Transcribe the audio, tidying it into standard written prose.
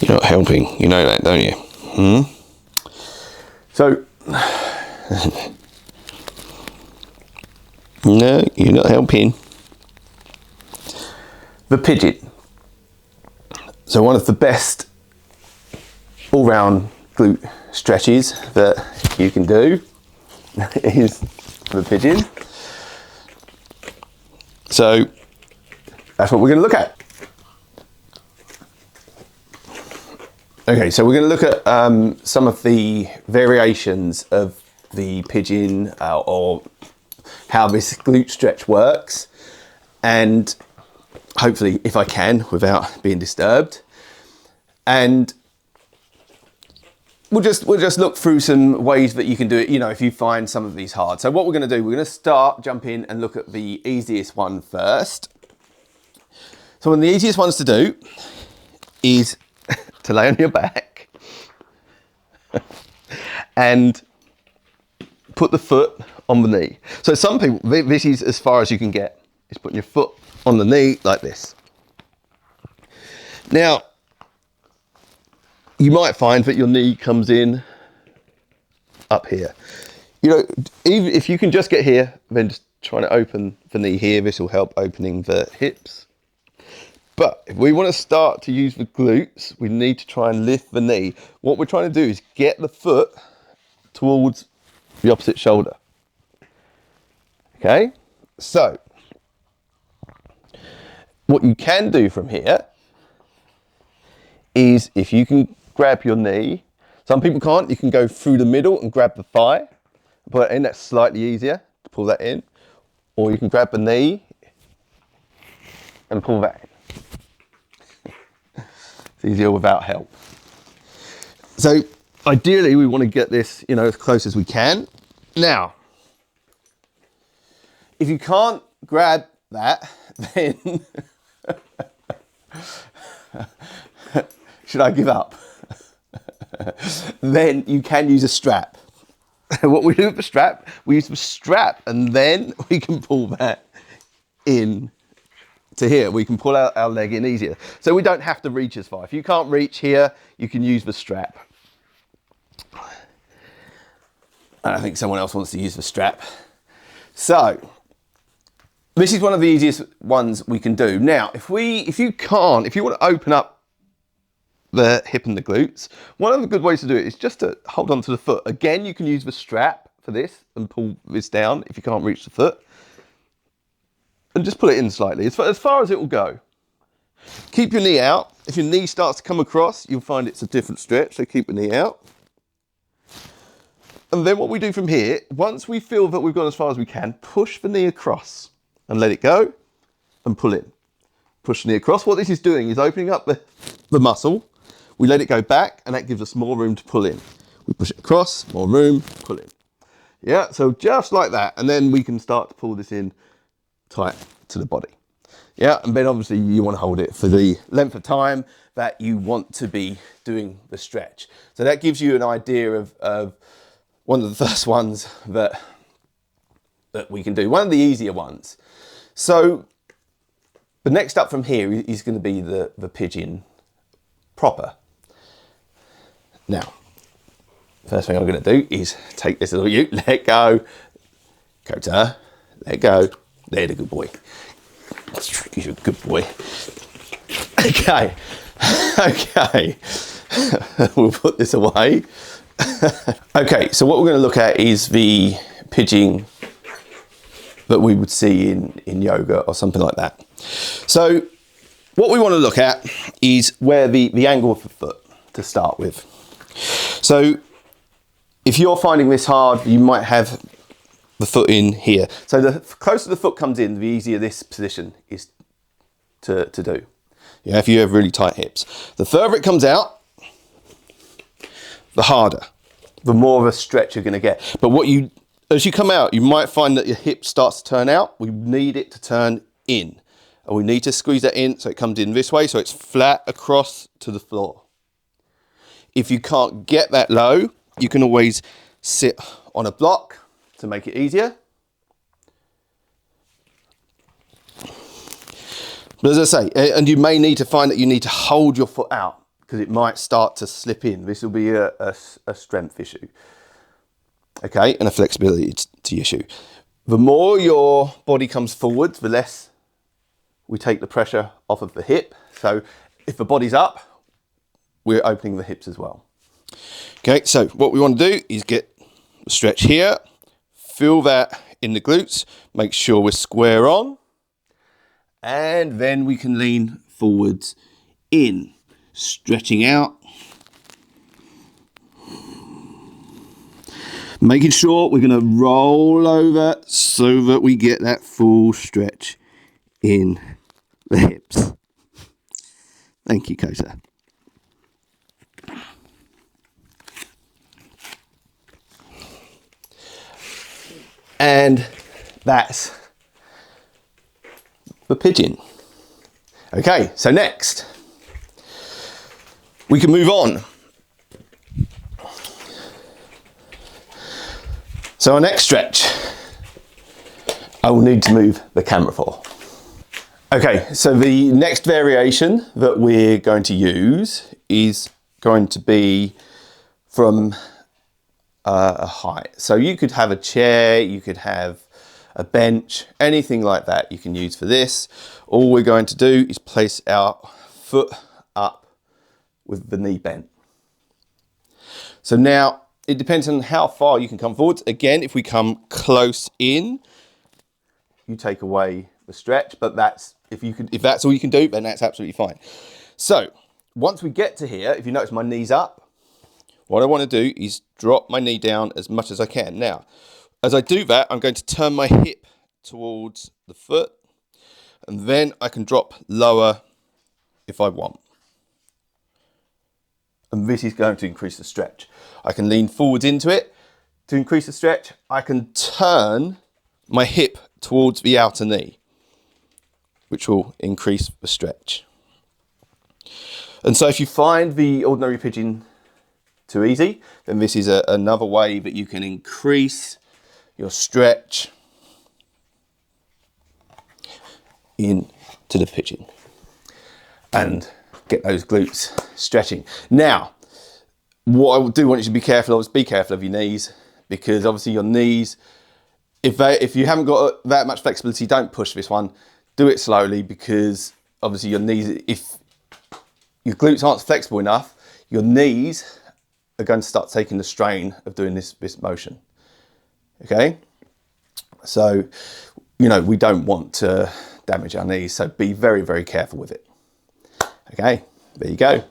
You're not helping, you know that, don't you? So, no, you're not helping. The pigeon. So one of the best all-round glute stretches that you can do is the pigeon. So that's what we're going to look at. Okay, so we're going to look at some of the variations of the pigeon or how this glute stretch works, and hopefully, if I can, without being disturbed. And we'll just look through some ways that you can do it, you know, if you find some of these hard. So what we're going to do, we're going to jump in and look at the easiest one first. So one of the easiest ones to do is to lay on your back and put the foot on the knee. So some people, this is as far as you can get, is putting your foot on the knee like this. Now, you might find that your knee comes in up here. You know, even if you can just get here, then just trying to open the knee here, this will help opening the hips. But if we want to start to use the glutes, we need to try and lift the knee. What we're trying to do is get the foot towards the opposite shoulder. Okay, so what you can do from here is, if you can grab your knee, some people can't, you can go through the middle and grab the thigh, put it in, that's slightly easier to pull that in. Or you can grab the knee and pull that in. It's easier without help. So ideally we want to get this, you know, as close as we can. Now, if you can't grab that, then should I give up? Then you can use a strap. What we do with the strap, we use the strap and then we can pull that in to here. We can pull out our leg in easier. So we don't have to reach as far. If you can't reach here, you can use the strap. I think someone else wants to use the strap. So this is one of the easiest ones we can do. Now, if you want to open up the hip and the glutes, one of the good ways to do it is just to hold on to the foot. Again, you can use the strap for this and pull this down if you can't reach the foot. And just pull it in slightly, as far as it will go. Keep your knee out. If your knee starts to come across, you'll find it's a different stretch, so keep the knee out. And then what we do from here, once we feel that we've gone as far as we can, push the knee across and let it go and pull in. Push the knee across. What this is doing is opening up the muscle. We let it go back and that gives us more room to pull in. We push it across, more room, pull in. Yeah, so just like that. And then we can start to pull this in tight to the body. Yeah, and then obviously you want to hold it for the length of time that you want to be doing the stretch. So that gives you an idea of one of the first ones that we can do, one of the easier ones. So the next up from here is going to be the pigeon proper. Now, first thing I'm going to do is take this little you, let go, Kota, let go. There, the good boy. You're a good boy. Okay. Okay. We'll put this away. Okay, so what we're going to look at is the pigeon that we would see in yoga or something like that. So what we want to look at is where the angle of the foot to start with. So if you're finding this hard, you might have the foot in here. So the closer the foot comes in, the easier this position is to do. Yeah, if you have really tight hips. The further it comes out, the harder, the more of a stretch you're going to get. But as you come out, you might find that your hip starts to turn out. We need it to turn in. And we need to squeeze that in so it comes in this way, so it's flat across to the floor. If you can't get that low, you can always sit on a block to make it easier. But as I say, and you may need to find that you need to hold your foot out. because it might start to slip in. This will be a strength issue, okay, and a flexibility issue. The more your body comes forward, the less we take the pressure off of the hip. So if the body's up, we're opening the hips as well. Okay, so what we want to do is get a stretch here, feel that in the glutes, make sure we're square on, and then we can lean forwards in, stretching out, making sure we're going to roll over so that we get that full stretch in the hips. Thank you, Kota. And that's the pigeon. Okay, so next, we can move on. So our next stretch, I will need to move the camera for. Okay, so the next variation that we're going to use is going to be from a height. So you could have a chair, you could have a bench, anything like that you can use for this. All we're going to do is place our foot up with the knee bent. So now it depends on how far you can come forwards. Again, if we come close in, you take away the stretch, but that's if that's all you can do, then that's absolutely fine. So once we get to here, if you notice my knee's up, what I want to do is drop my knee down as much as I can. Now, as I do that, I'm going to turn my hip towards the foot, and then I can drop lower if I want. And this is going to increase the stretch. I can lean forwards into it to increase the stretch. I can turn my hip towards the outer knee, which will increase the stretch. And so if you find the ordinary pigeon too easy, then this is another way that you can increase your stretch into the pigeon and get those glutes stretching. Now, what I do want you to be careful of is be careful of your knees, because obviously your knees, if you haven't got that much flexibility, don't push this one. Do it slowly, because obviously your knees, if your glutes aren't flexible enough, your knees are going to start taking the strain of doing this motion. Okay, so we don't want to damage our knees, so be very, very careful with it. Okay, there you go.